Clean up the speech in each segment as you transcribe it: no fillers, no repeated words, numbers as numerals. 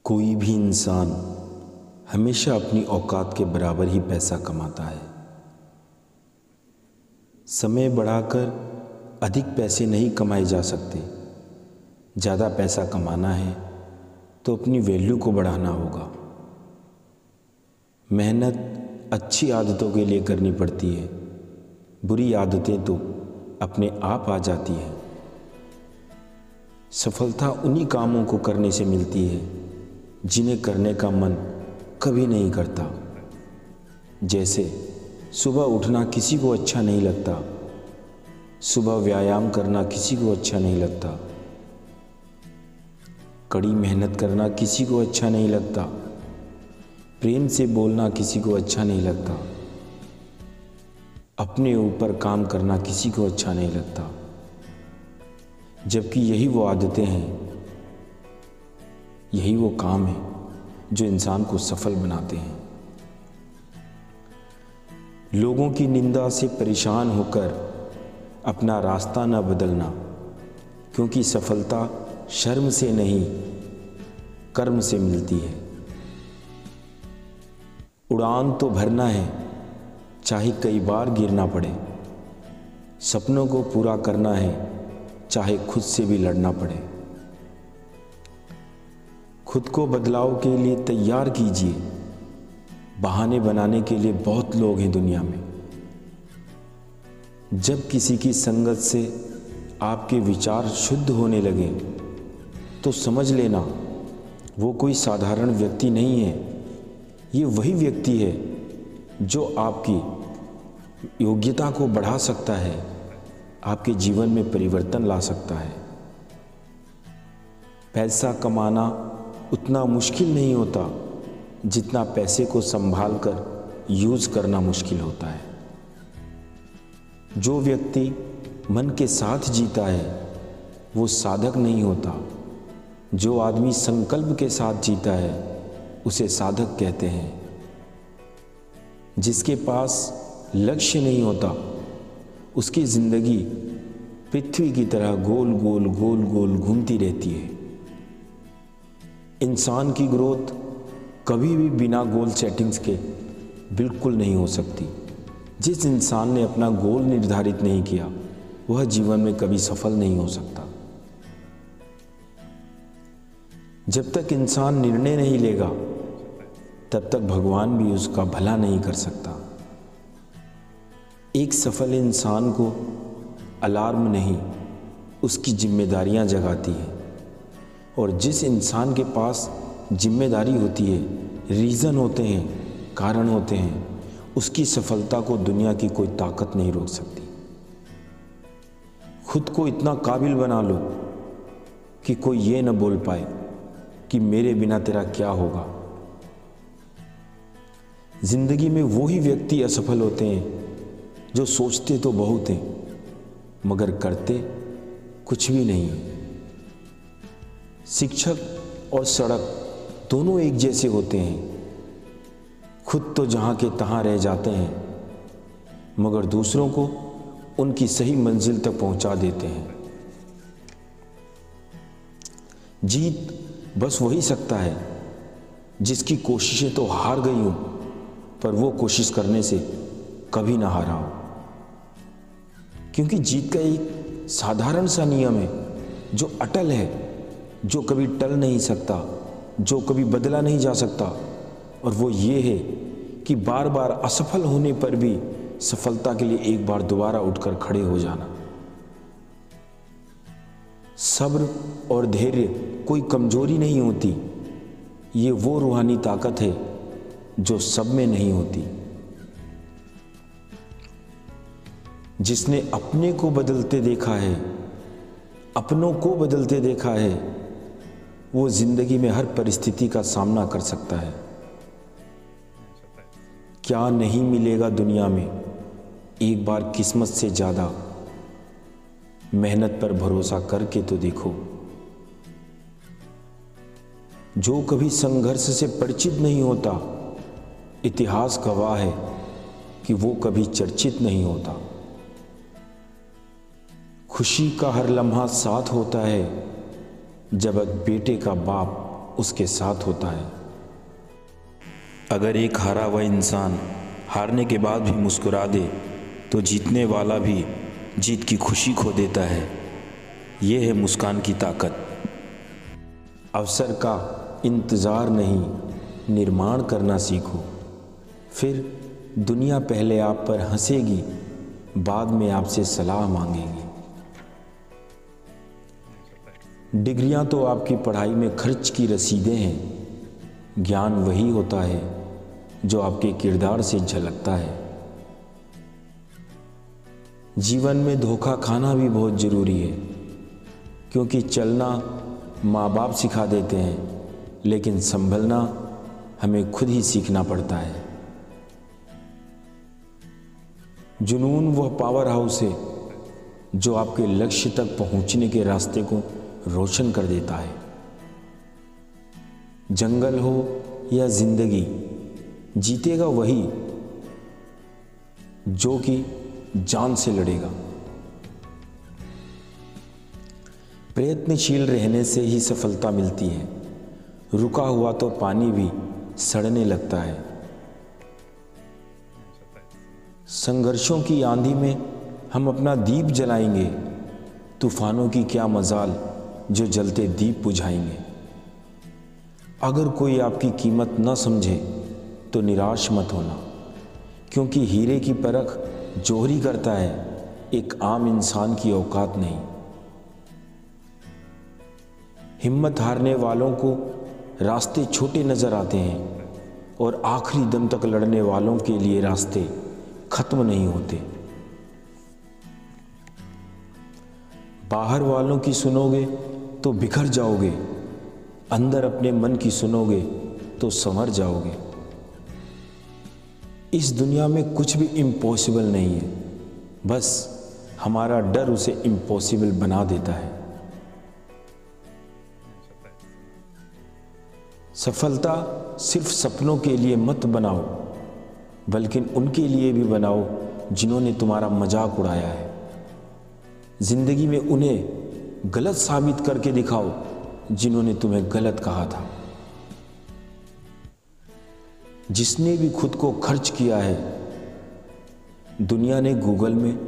कोई भी इंसान हमेशा अपनी औकात के बराबर ही पैसा कमाता है। समय बढ़ाकर अधिक पैसे नहीं कमाए जा सकते। ज़्यादा पैसा कमाना है तो अपनी वैल्यू को बढ़ाना होगा। मेहनत अच्छी आदतों के लिए करनी पड़ती है, बुरी आदतें तो अपने आप आ जाती हैं। सफलता उन्हीं कामों को करने से मिलती है जिन्हें करने का मन कभी नहीं करता। जैसे सुबह उठना किसी को अच्छा नहीं लगता, सुबह व्यायाम करना किसी को अच्छा नहीं लगता, कड़ी मेहनत करना किसी को अच्छा नहीं लगता, प्रेम से बोलना किसी को अच्छा नहीं लगता, अपने ऊपर काम करना किसी को अच्छा नहीं लगता। जबकि यही वो आदतें हैं, यही वो काम है जो इंसान को सफल बनाते हैं। लोगों की निंदा से परेशान होकर अपना रास्ता न बदलना, क्योंकि सफलता शर्म से नहीं कर्म से मिलती है। उड़ान तो भरना है, चाहे कई बार गिरना पड़े। सपनों को पूरा करना है, चाहे खुद से भी लड़ना पड़े। खुद को बदलाव के लिए तैयार कीजिए। बहाने बनाने के लिए बहुत लोग हैं दुनिया में। जब किसी की संगत से आपके विचार शुद्ध होने लगे तो समझ लेना वो कोई साधारण व्यक्ति नहीं है। ये वही व्यक्ति है जो आपकी योग्यता को बढ़ा सकता है, आपके जीवन में परिवर्तन ला सकता है। पैसा कमाना उतना मुश्किल नहीं होता जितना पैसे को संभाल कर यूज़ करना मुश्किल होता है। जो व्यक्ति मन के साथ जीता है वो साधक नहीं होता। जो आदमी संकल्प के साथ जीता है उसे साधक कहते हैं। जिसके पास लक्ष्य नहीं होता उसकी ज़िंदगी पृथ्वी की तरह गोल गोल गोल गोल घूमती रहती है। इंसान की ग्रोथ कभी भी बिना गोल सेटिंग्स के बिल्कुल नहीं हो सकती। जिस इंसान ने अपना गोल निर्धारित नहीं किया वह जीवन में कभी सफल नहीं हो सकता। जब तक इंसान निर्णय नहीं लेगा तब तक भगवान भी उसका भला नहीं कर सकता। एक सफल इंसान को अलार्म नहीं, उसकी जिम्मेदारियां जगाती है। और जिस इंसान के पास जिम्मेदारी होती है, रीज़न होते हैं, कारण होते हैं, उसकी सफलता को दुनिया की कोई ताकत नहीं रोक सकती। खुद को इतना काबिल बना लो कि कोई ये न बोल पाए कि मेरे बिना तेरा क्या होगा। जिंदगी में वो ही व्यक्ति असफल होते हैं जो सोचते तो बहुत हैं मगर करते कुछ भी नहीं है। शिक्षक और सड़क दोनों एक जैसे होते हैं। खुद तो जहाँ के तहाँ रह जाते हैं मगर दूसरों को उनकी सही मंजिल तक पहुँचा देते हैं। जीत बस वही सकता है जिसकी कोशिशें तो हार गई हों पर वो कोशिश करने से कभी ना हारा हो। क्योंकि जीत का एक साधारण सा नियम है जो अटल है, जो कभी टल नहीं सकता, जो कभी बदला नहीं जा सकता। और वो ये है कि बार बार असफल होने पर भी सफलता के लिए एक बार दोबारा उठकर खड़े हो जाना। सब्र और धैर्य कोई कमजोरी नहीं होती, ये वो रूहानी ताकत है जो सब में नहीं होती। जिसने अपने को बदलते देखा है, अपनों को बदलते देखा है, वो जिंदगी में हर परिस्थिति का सामना कर सकता है। क्या नहीं मिलेगा दुनिया में, एक बार किस्मत से ज़्यादा मेहनत पर भरोसा करके तो देखो। जो कभी संघर्ष से परिचित नहीं होता, इतिहास गवाह है कि वो कभी चर्चित नहीं होता। खुशी का हर लम्हा साथ होता है जब एक बेटे का बाप उसके साथ होता है। अगर एक हारा हुआ इंसान हारने के बाद भी मुस्कुरा दे तो जीतने वाला भी जीत की खुशी खो देता है। ये है मुस्कान की ताकत। अवसर का इंतज़ार नहीं, निर्माण करना सीखो। फिर दुनिया पहले आप पर हंसेगी, बाद में आपसे सलाह मांगेगी। डिग्रियां तो आपकी पढ़ाई में खर्च की रसीदें हैं, ज्ञान वही होता है जो आपके किरदार से झलकता है। जीवन में धोखा खाना भी बहुत ज़रूरी है, क्योंकि चलना माँ बाप सिखा देते हैं, लेकिन संभलना हमें खुद ही सीखना पड़ता है। जुनून वह पावर हाउस है जो आपके लक्ष्य तक पहुंचने के रास्ते को रोशन कर देता है। जंगल हो या जिंदगी, जीतेगा वही जो कि जान से लड़ेगा। प्रयत्नशील रहने से ही सफलता मिलती है। रुका हुआ तो पानी भी सड़ने लगता है। संघर्षों की आंधी में हम अपना दीप जलाएंगे, तूफानों की क्या मजाल जो जलते दीप बुझाएंगे। अगर कोई आपकी कीमत न समझे तो निराश मत होना, क्योंकि हीरे की परख जोहरी करता है, एक आम इंसान की औकात नहीं। हिम्मत हारने वालों को रास्ते छोटे नजर आते हैं और आखिरी दम तक लड़ने वालों के लिए रास्ते खत्म नहीं होते। बाहर वालों की सुनोगे तो बिखर जाओगे, अंदर अपने मन की सुनोगे तो संवर जाओगे। इस दुनिया में कुछ भी इम्पॉसिबल नहीं है, बस हमारा डर उसे इम्पॉसिबल बना देता है। सफलता सिर्फ सपनों के लिए मत बनाओ, बल्कि उनके लिए भी बनाओ जिन्होंने तुम्हारा मजाक उड़ाया है। जिंदगी में उन्हें गलत साबित करके दिखाओ जिन्होंने तुम्हें गलत कहा था। जिसने भी खुद को खर्च किया है, दुनिया ने गूगल में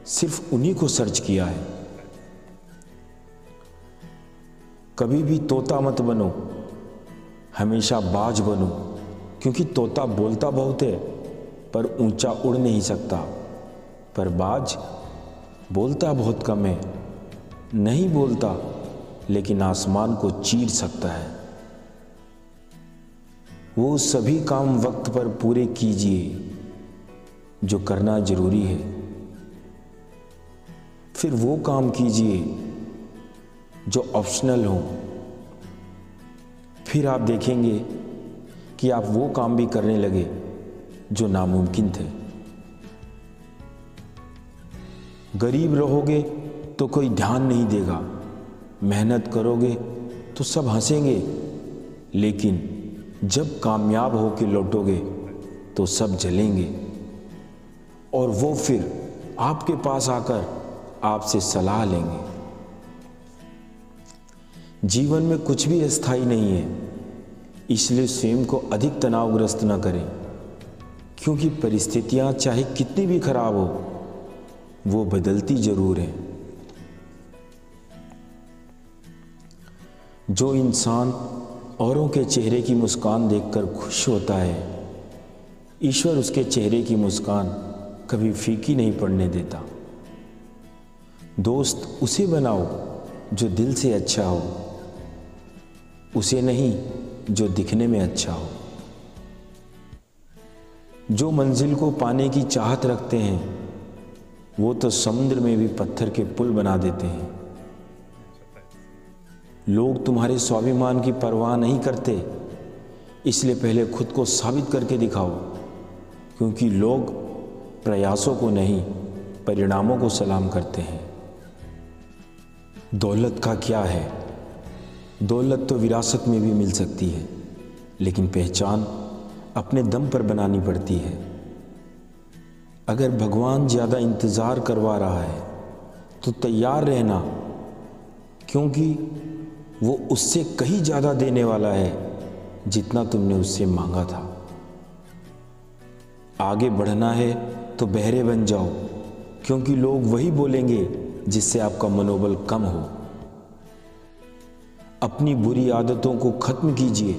सिर्फ उन्हीं को सर्च किया है। कभी भी तोता मत बनो, हमेशा बाज बनो, क्योंकि तोता बोलता बहुत है पर ऊंचा उड़ नहीं सकता, पर बाज बोलता बहुत कम है, नहीं बोलता लेकिन आसमान को चीर सकता है। वो सभी काम वक्त पर पूरे कीजिए जो करना जरूरी है, फिर वो काम कीजिए जो ऑप्शनल हो। फिर आप देखेंगे कि आप वो काम भी करने लगे जो नामुमकिन थे। गरीब रहोगे तो कोई ध्यान नहीं देगा, मेहनत करोगे तो सब हंसेंगे, लेकिन जब कामयाब होकर लौटोगे तो सब जलेंगे और वो फिर आपके पास आकर आपसे सलाह लेंगे। जीवन में कुछ भी अस्थायी नहीं है, इसलिए स्वयं को अधिक तनावग्रस्त न करें, क्योंकि परिस्थितियां चाहे कितनी भी खराब हो, वो बदलती जरूर है। जो इंसान औरों के चेहरे की मुस्कान देखकर खुश होता है, ईश्वर उसके चेहरे की मुस्कान कभी फीकी नहीं पड़ने देता। दोस्त उसे बनाओ जो दिल से अच्छा हो, उसे नहीं जो दिखने में अच्छा हो। जो मंजिल को पाने की चाहत रखते हैं, वो तो समुद्र में भी पत्थर के पुल बना देते हैं। लोग तुम्हारे स्वाभिमान की परवाह नहीं करते, इसलिए पहले खुद को साबित करके दिखाओ, क्योंकि लोग प्रयासों को नहीं परिणामों को सलाम करते हैं। दौलत का क्या है? दौलत तो विरासत में भी मिल सकती है, लेकिन पहचान अपने दम पर बनानी पड़ती है। अगर भगवान ज़्यादा इंतज़ार करवा रहा है तो तैयार रहना, क्योंकि वो उससे कहीं ज़्यादा देने वाला है जितना तुमने उससे मांगा था। आगे बढ़ना है तो बहरे बन जाओ, क्योंकि लोग वही बोलेंगे जिससे आपका मनोबल कम हो। अपनी बुरी आदतों को खत्म कीजिए,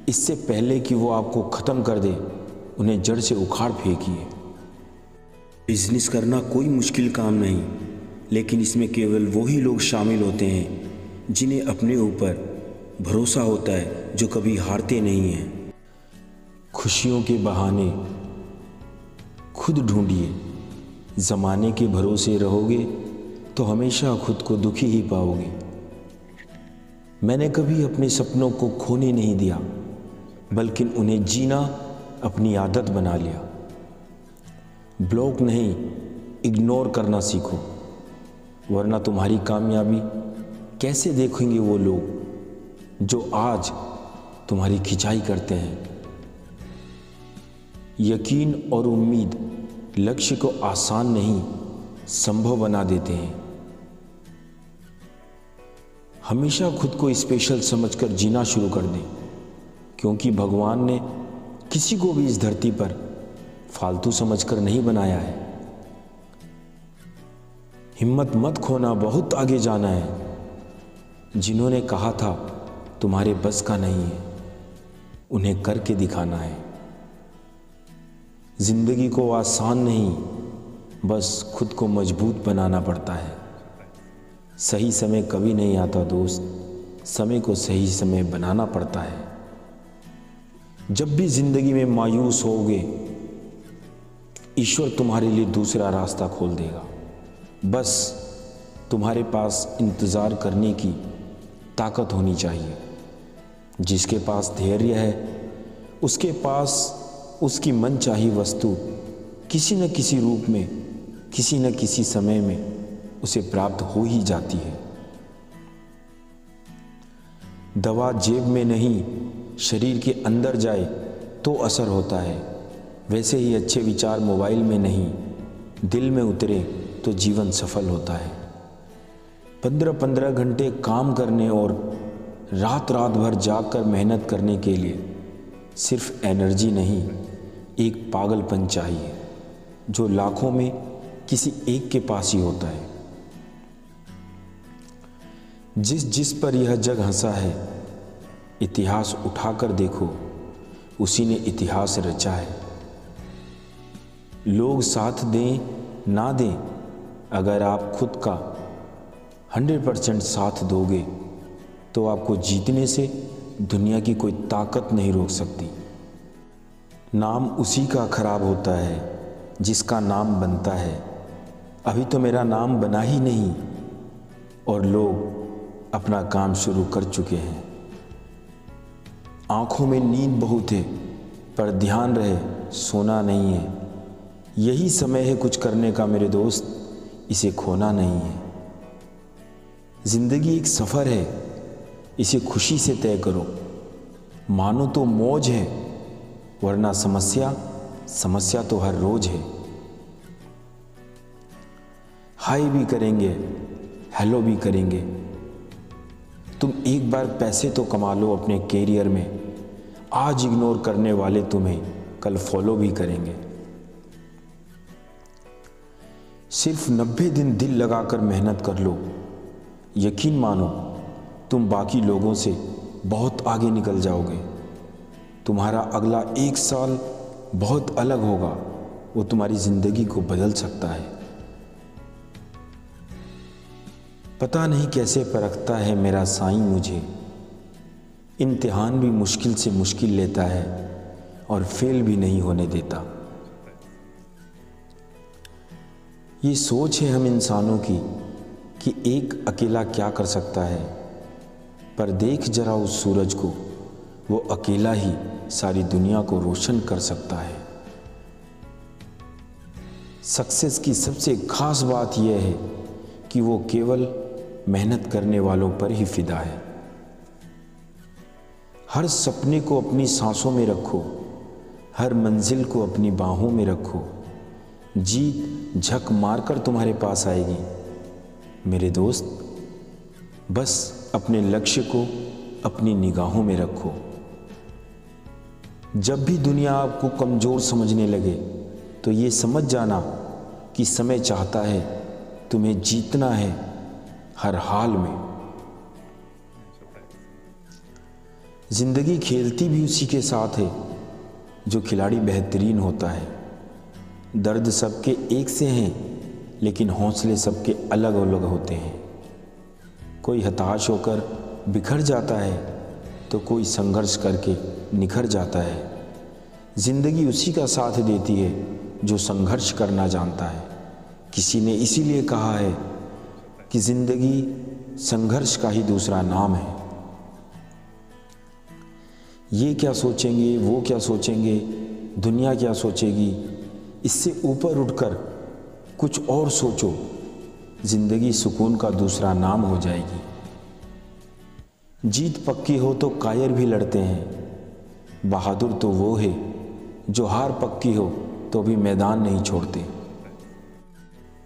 इससे पहले कि वो आपको ख़त्म कर दे। उन्हें जड़ से उखाड़ फेंकिए। बिजनेस करना कोई मुश्किल काम नहीं, लेकिन इसमें केवल वही लोग शामिल होते हैं जिन्हें अपने ऊपर भरोसा होता है, जो कभी हारते नहीं हैं। खुशियों के बहाने खुद ढूंढिए। ज़माने के भरोसे रहोगे तो हमेशा खुद को दुखी ही पाओगे। मैंने कभी अपने सपनों को खोने नहीं दिया, बल्कि उन्हें जीना अपनी आदत बना लिया। ब्लॉक नहीं, इग्नोर करना सीखो, वरना तुम्हारी कामयाबी कैसे देखेंगे वो लोग जो आज तुम्हारी खिंचाई करते हैं। यकीन और उम्मीद लक्ष्य को आसान नहीं, संभव बना देते हैं। हमेशा खुद को स्पेशल समझकर जीना शुरू कर दें, क्योंकि भगवान ने किसी को भी इस धरती पर फालतू समझकर नहीं बनाया है। हिम्मत मत खोना, बहुत आगे जाना है। जिन्होंने कहा था तुम्हारे बस का नहीं है, उन्हें करके दिखाना है। जिंदगी को आसान नहीं, बस खुद को मजबूत बनाना पड़ता है। सही समय कभी नहीं आता दोस्त, समय को सही समय बनाना पड़ता है। जब भी जिंदगी में मायूस होगे, ईश्वर तुम्हारे लिए दूसरा रास्ता खोल देगा। बस तुम्हारे पास इंतज़ार करने की ताकत होनी चाहिए। जिसके पास धैर्य है, उसके पास उसकी मनचाही वस्तु किसी न किसी रूप में, किसी न किसी समय में उसे प्राप्त हो ही जाती है। दवा जेब में नहीं, शरीर के अंदर जाए तो असर होता है। वैसे ही अच्छे विचार मोबाइल में नहीं, दिल में उतरे तो जीवन सफल होता है। 15-15 घंटे काम करने और रात भर जागकर मेहनत करने के लिए सिर्फ एनर्जी नहीं, एक पागलपन चाहिए, जो लाखों में किसी एक के पास ही होता है। जिस पर यह जग हंसा है, इतिहास उठाकर देखो, उसी ने इतिहास रचा है। लोग साथ दें ना दें, अगर आप खुद का 100% साथ दोगे तो आपको जीतने से दुनिया की कोई ताकत नहीं रोक सकती। नाम उसी का खराब होता है जिसका नाम बनता है। अभी तो मेरा नाम बना ही नहीं और लोग अपना काम शुरू कर चुके हैं। आंखों में नींद बहुत है, पर ध्यान रहे सोना नहीं है। यही समय है कुछ करने का मेरे दोस्त, इसे खोना नहीं है। जिंदगी एक सफ़र है, इसे खुशी से तय करो। मानो तो मौज है, वरना समस्या तो हर रोज है। हाय भी करेंगे, हेलो भी करेंगे। तुम एक बार पैसे तो कमा लो अपने कैरियर में, आज इग्नोर करने वाले तुम्हें कल फॉलो भी करेंगे। सिर्फ 90 दिन दिल लगाकर मेहनत कर लो, यकीन मानो तुम बाकी लोगों से बहुत आगे निकल जाओगे। तुम्हारा अगला 1 साल बहुत अलग होगा, वो तुम्हारी जिंदगी को बदल सकता है। पता नहीं कैसे परखता है मेरा साईं मुझे, इम्तिहान भी मुश्किल से मुश्किल लेता है और फेल भी नहीं होने देता। ये सोच है हम इंसानों की कि एक अकेला क्या कर सकता है, पर देख जरा उस सूरज को, वो अकेला ही सारी दुनिया को रोशन कर सकता है। सक्सेस की सबसे खास बात यह है कि वो केवल मेहनत करने वालों पर ही फिदा है। हर सपने को अपनी सांसों में रखो, हर मंजिल को अपनी बाहों में रखो। जीत झक मारकर तुम्हारे पास आएगी मेरे दोस्त। बस अपने लक्ष्य को अपनी निगाहों में रखो। जब भी दुनिया आपको कमज़ोर समझने लगे तो ये समझ जाना कि समय चाहता है तुम्हें जीतना है हर हाल में। जिंदगी खेलती भी उसी के साथ है जो खिलाड़ी बेहतरीन होता है। दर्द सबके एक से हैं लेकिन हौसले सबके अलग अलग होते हैं। कोई हताश होकर बिखर जाता है तो कोई संघर्ष करके निखर जाता है। जिंदगी उसी का साथ देती है जो संघर्ष करना जानता है। किसी ने इसीलिए कहा है कि जिंदगी संघर्ष का ही दूसरा नाम है। ये क्या सोचेंगे, वो क्या सोचेंगे, दुनिया क्या सोचेगी, इससे ऊपर उठकर कुछ और सोचो। जिंदगी सुकून का दूसरा नाम हो जाएगी। जीत पक्की हो तो कायर भी लड़ते हैं। बहादुर तो वो है जो हार पक्की हो तो भी मैदान नहीं छोड़ते।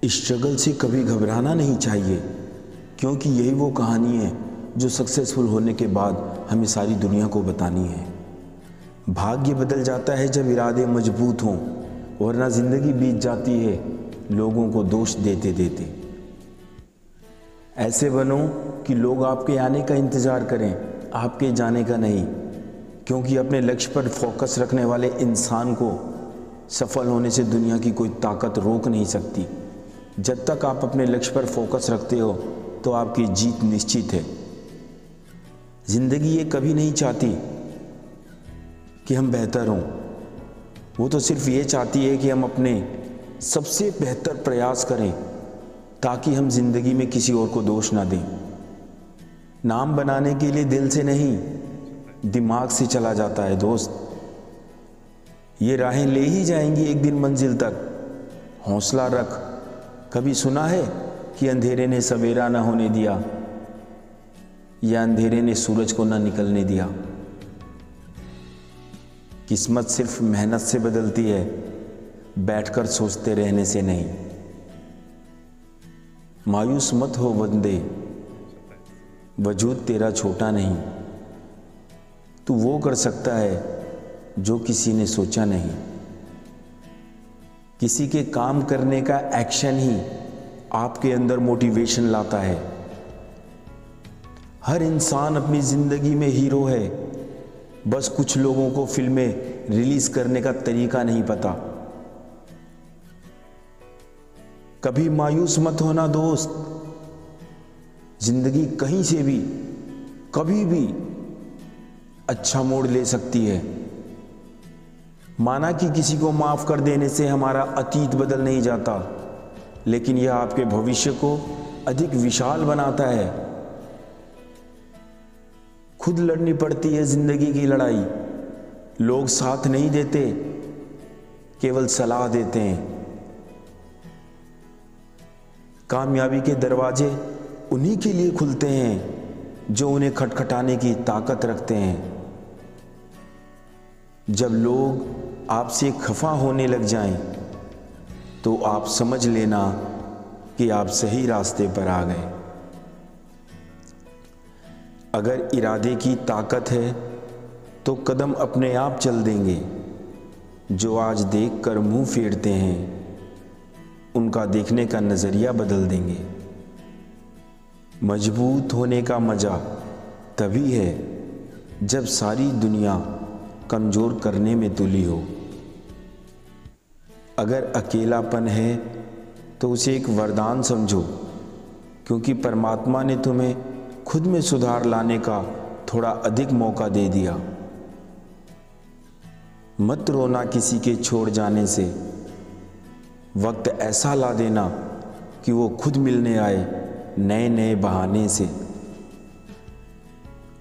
स्ट्रगल से कभी घबराना नहीं चाहिए, क्योंकि यही वो कहानी है जो सक्सेसफुल होने के बाद हमें सारी दुनिया को बतानी है। भाग्य बदल जाता है जब इरादे मजबूत हों, वरना ज़िंदगी बीत जाती है लोगों को दोष देते देते। ऐसे बनो कि लोग आपके आने का इंतज़ार करें, आपके जाने का नहीं, क्योंकि अपने लक्ष्य पर फोकस रखने वाले इंसान को सफल होने से दुनिया की कोई ताकत रोक नहीं सकती। जब तक आप अपने लक्ष्य पर फोकस रखते हो तो आपकी जीत निश्चित है। ज़िंदगी ये कभी नहीं चाहती कि हम बेहतर हों, वो तो सिर्फ ये चाहती है कि हम अपने सबसे बेहतर प्रयास करें ताकि हम ज़िंदगी में किसी और को दोष ना दें। नाम बनाने के लिए दिल से नहीं, दिमाग से चला जाता है दोस्त। ये राहें ले ही जाएंगी एक दिन मंजिल तक, हौसला रख। कभी सुना है कि अंधेरे ने सवेरा ना होने दिया या अंधेरे ने सूरज को ना निकलने दिया? किस्मत सिर्फ मेहनत से बदलती है, बैठकर सोचते रहने से नहीं। मायूस मत हो बंदे, वजूद तेरा छोटा नहीं। तू वो कर सकता है जो किसी ने सोचा नहीं। किसी के काम करने का एक्शन ही आपके अंदर मोटिवेशन लाता है। हर इंसान अपनी ज़िंदगी में हीरो है, बस कुछ लोगों को फिल्में रिलीज करने का तरीका नहीं पता। कभी मायूस मत होना दोस्त, जिंदगी कहीं से भी कभी भी अच्छा मोड़ ले सकती है। माना कि किसी को माफ कर देने से हमारा अतीत बदल नहीं जाता, लेकिन यह आपके भविष्य को अधिक विशाल बनाता है। खुद लड़नी पड़ती है जिंदगी की लड़ाई। लोग साथ नहीं देते, केवल सलाह देते हैं। कामयाबी के दरवाजे उन्हीं के लिए खुलते हैं जो उन्हें खटखटाने की ताकत रखते हैं। जब लोग आपसे खफा होने लग जाएं, तो आप समझ लेना कि आप सही रास्ते पर आ गए। अगर इरादे की ताकत है तो कदम अपने आप चल देंगे। जो आज देखकर मुंह फेरते हैं, उनका देखने का नज़रिया बदल देंगे। मजबूत होने का मज़ा तभी है जब सारी दुनिया कमज़ोर करने में तुली हो। अगर अकेलापन है तो उसे एक वरदान समझो, क्योंकि परमात्मा ने तुम्हें खुद में सुधार लाने का थोड़ा अधिक मौका दे दिया। मत रोना किसी के छोड़ जाने से, वक्त ऐसा ला देना कि वो खुद मिलने आए नए नए बहाने से।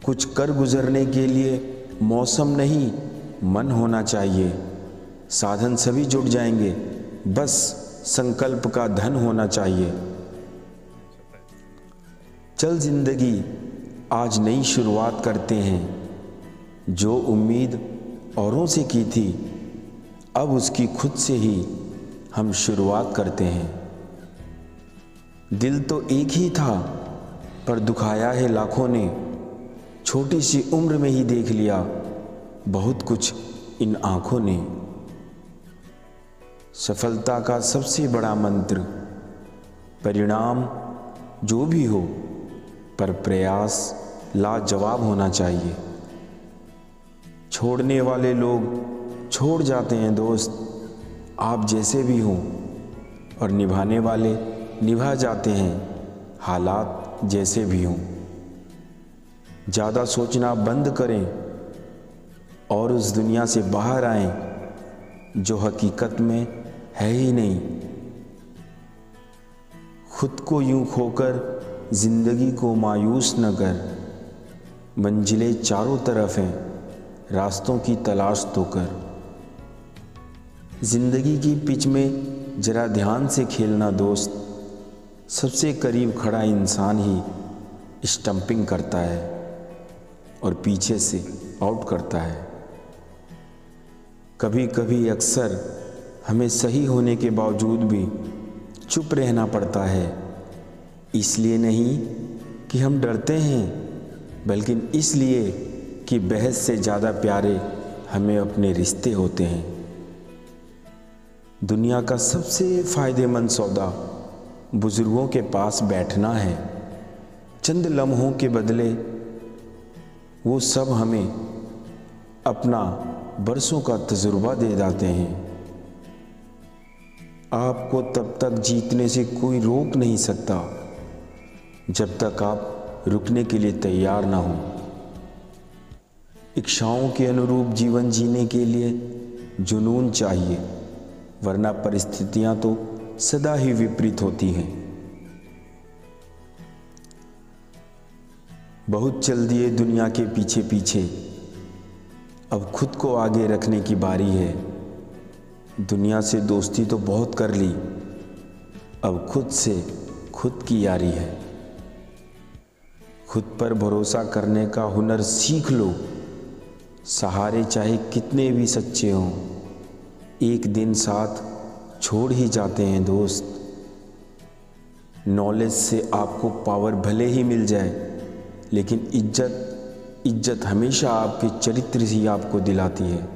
कुछ कर गुजरने के लिए मौसम नहीं, मन होना चाहिए। साधन सभी जुट जाएंगे, बस संकल्प का धन होना चाहिए। चल जिंदगी आज नई शुरुआत करते हैं। जो उम्मीद औरों से की थी, अब उसकी खुद से ही हम शुरुआत करते हैं। दिल तो एक ही था, पर दुखाया है लाखों ने, छोटी सी उम्र में ही देख लिया बहुत कुछ इन आँखों ने। सफलता का सबसे बड़ा मंत्र, परिणाम जो भी हो पर प्रयास लाजवाब होना चाहिए। छोड़ने वाले लोग छोड़ जाते हैं दोस्त, आप जैसे भी हों, और निभाने वाले निभा जाते हैं, हालात जैसे भी हों। ज़्यादा सोचना बंद करें और उस दुनिया से बाहर आएं जो हकीकत में है ही नहीं। खुद को यूं खोकर जिंदगी को मायूस न कर, मंजिलें चारों तरफ हैं, रास्तों की तलाश तो कर। जिंदगी की पिच में जरा ध्यान से खेलना दोस्त, सबसे करीब खड़ा इंसान ही स्टंपिंग करता है और पीछे से आउट करता है। कभी कभी अक्सर हमें सही होने के बावजूद भी चुप रहना पड़ता है, इसलिए नहीं कि हम डरते हैं, बल्कि इसलिए कि बहस से ज़्यादा प्यारे हमें अपने रिश्ते होते हैं। दुनिया का सबसे फ़ायदेमंद सौदा बुज़ुर्गों के पास बैठना है। चंद लम्हों के बदले वो सब हमें अपना बरसों का तजुर्बा दे जाते हैं। आपको तब तक जीतने से कोई रोक नहीं सकता जब तक आप रुकने के लिए तैयार ना हो। इच्छाओं के अनुरूप जीवन जीने के लिए जुनून चाहिए, वरना परिस्थितियां तो सदा ही विपरीत होती हैं। बहुत चल दिए दुनिया के पीछे पीछे, अब खुद को आगे रखने की बारी है। दुनिया से दोस्ती तो बहुत कर ली, अब खुद से खुद की यारी है। खुद पर भरोसा करने का हुनर सीख लो, सहारे चाहे कितने भी सच्चे हों, एक दिन साथ छोड़ ही जाते हैं दोस्त। नॉलेज से आपको पावर भले ही मिल जाए, लेकिन इज्जत हमेशा आपके चरित्र ही आपको दिलाती है।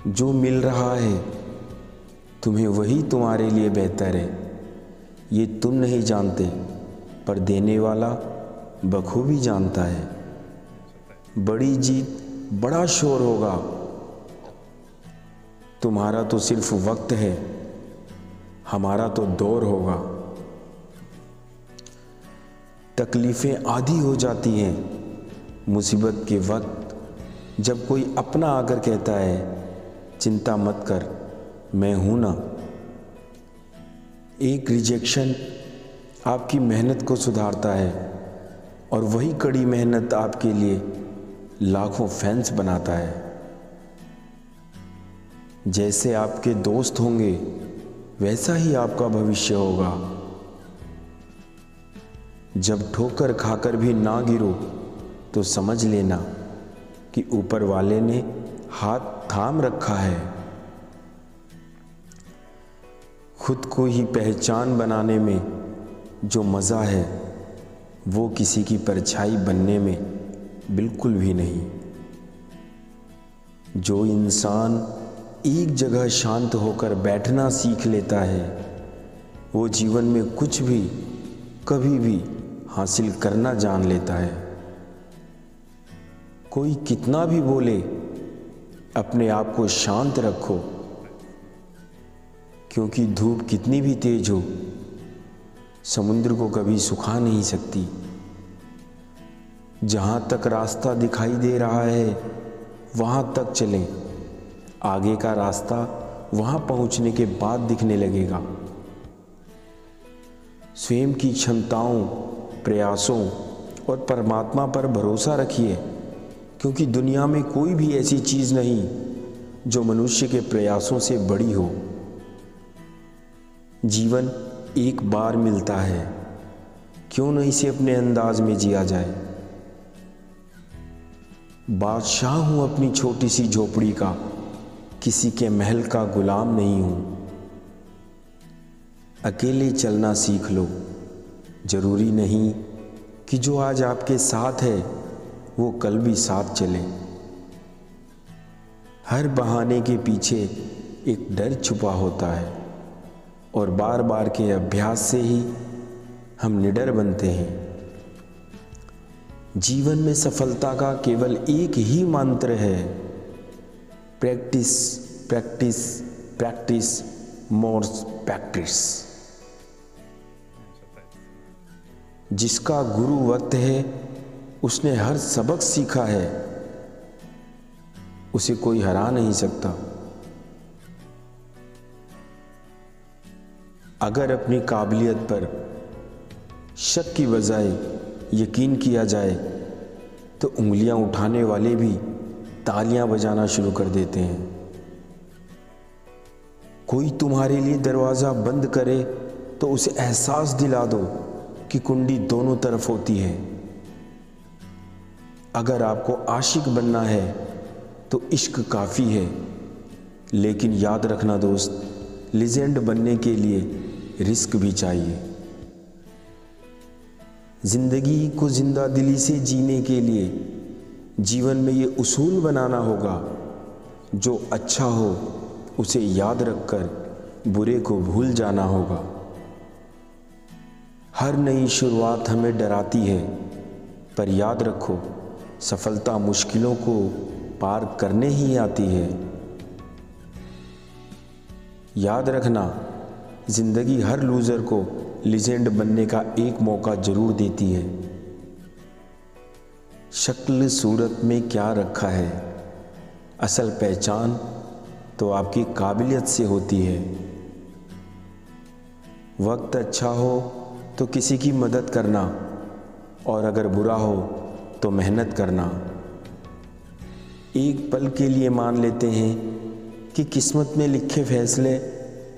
जो मिल रहा है तुम्हें वही तुम्हारे लिए बेहतर है, ये तुम नहीं जानते, पर देने वाला बखूबी जानता है। बड़ी जीत बड़ा शोर होगा, तुम्हारा तो सिर्फ वक्त है, हमारा तो दौर होगा। तकलीफ़ें आधी हो जाती हैं मुसीबत के वक्त, जब कोई अपना आकर कहता है चिंता मत कर मैं हूं ना। एक रिजेक्शन आपकी मेहनत को सुधारता है, और वही कड़ी मेहनत आपके लिए लाखों फैंस बनाता है। जैसे आपके दोस्त होंगे वैसा ही आपका भविष्य होगा। जब ठोकर खाकर भी ना गिरो तो समझ लेना कि ऊपर वाले ने हाथ थाम रखा है। खुद को ही पहचान बनाने में जो मज़ा है वो किसी की परछाई बनने में बिल्कुल भी नहीं। जो इंसान एक जगह शांत होकर बैठना सीख लेता है, वो जीवन में कुछ भी कभी भी हासिल करना जान लेता है। कोई कितना भी बोले, अपने आप को शांत रखो, क्योंकि धूप कितनी भी तेज हो समुद्र को कभी सुखा नहीं सकती। जहां तक रास्ता दिखाई दे रहा है वहां तक चलें, आगे का रास्ता वहां पहुंचने के बाद दिखने लगेगा। स्वयं की क्षमताओं, प्रयासों और परमात्मा पर भरोसा रखिए, क्योंकि दुनिया में कोई भी ऐसी चीज़ नहीं जो मनुष्य के प्रयासों से बड़ी हो। जीवन एक बार मिलता है, क्यों न इसे अपने अंदाज में जिया जाए। बादशाह हूं अपनी छोटी सी झोपड़ी का, किसी के महल का गुलाम नहीं हूं। अकेले चलना सीख लो। जरूरी नहीं कि जो आज आपके साथ है वो कल भी साथ चले। हर बहाने के पीछे एक डर छुपा होता है और बार बार के अभ्यास से ही हम निडर बनते हैं। जीवन में सफलता का केवल एक ही मंत्र है, practice practice practice more practice. जिसका गुरु वक्त है उसने हर सबक सीखा है, उसे कोई हरा नहीं सकता। अगर अपनी काबिलियत पर शक की बजाय यकीन किया जाए तो उंगलियां उठाने वाले भी तालियां बजाना शुरू कर देते हैं। कोई तुम्हारे लिए दरवाज़ा बंद करे तो उसे एहसास दिला दो कि कुंडी दोनों तरफ होती है। अगर आपको आशिक बनना है तो इश्क काफ़ी है, लेकिन याद रखना दोस्त, लीजेंड बनने के लिए रिस्क भी चाहिए। जिंदगी को जिंदा दिली से जीने के लिए जीवन में ये उसूल बनाना होगा, जो अच्छा हो उसे याद रखकर बुरे को भूल जाना होगा। हर नई शुरुआत हमें डराती है, पर याद रखो सफलता मुश्किलों को पार करने ही आती है। याद रखना, जिंदगी हर लूजर को लीजेंड बनने का एक मौका जरूर देती है। शक्ल सूरत में क्या रखा है, असल पहचान तो आपकी काबिलियत से होती है। वक्त अच्छा हो तो किसी की मदद करना, और अगर बुरा हो तो मेहनत करना। एक पल के लिए मान लेते हैं कि किस्मत में लिखे फैसले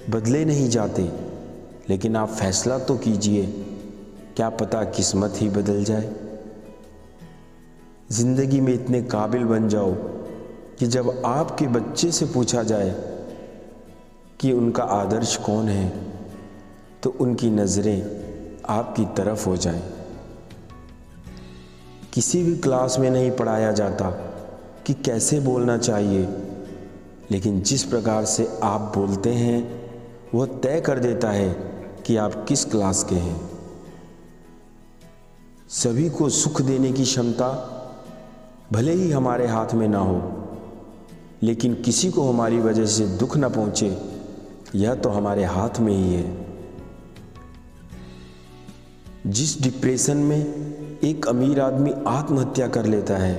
बदले नहीं जाते, लेकिन आप फैसला तो कीजिए, क्या पता किस्मत ही बदल जाए। जिंदगी में इतने काबिल बन जाओ कि जब आपके बच्चे से पूछा जाए कि उनका आदर्श कौन है तो उनकी नज़रें आपकी तरफ हो जाएं। किसी भी क्लास में नहीं पढ़ाया जाता कि कैसे बोलना चाहिए, लेकिन जिस प्रकार से आप बोलते हैं वह तय कर देता है कि आप किस क्लास के हैं। सभी को सुख देने की क्षमता भले ही हमारे हाथ में ना हो, लेकिन किसी को हमारी वजह से दुख ना पहुंचे यह तो हमारे हाथ में ही है। जिस डिप्रेशन में एक अमीर आदमी आत्महत्या कर लेता है,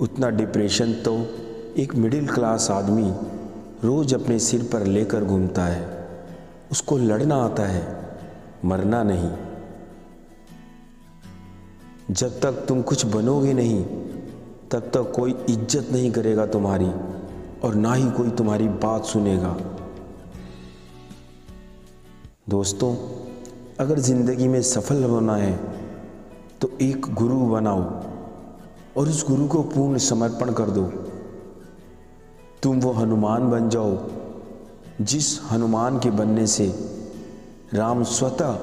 उतना डिप्रेशन तो एक मिडिल क्लास आदमी रोज अपने सिर पर लेकर घूमता है। उसको लड़ना आता है, मरना नहीं। जब तक तुम कुछ बनोगे नहीं तब तक कोई इज्जत नहीं करेगा तुम्हारी, और ना ही कोई तुम्हारी बात सुनेगा। दोस्तों, अगर जिंदगी में सफल होना है तो एक गुरु बनाओ और उस गुरु को पूर्ण समर्पण कर दो। तुम वो हनुमान बन जाओ जिस हनुमान के बनने से राम स्वतः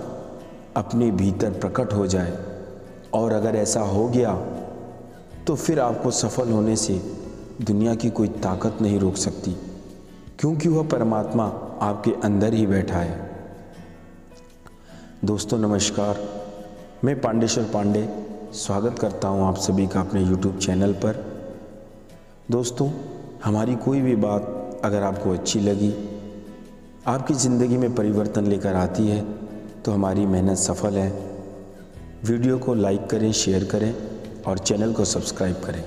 अपने भीतर प्रकट हो जाए, और अगर ऐसा हो गया तो फिर आपको सफल होने से दुनिया की कोई ताकत नहीं रोक सकती, क्योंकि वह परमात्मा आपके अंदर ही बैठा है। दोस्तों नमस्कार, मैं पांडेश्वर पांडे स्वागत करता हूं आप सभी का अपने YouTube चैनल पर। दोस्तों, हमारी कोई भी बात अगर आपको अच्छी लगी, आपकी ज़िंदगी में परिवर्तन लेकर आती है, तो हमारी मेहनत सफल है। वीडियो को लाइक करें, शेयर करें और चैनल को सब्सक्राइब करें।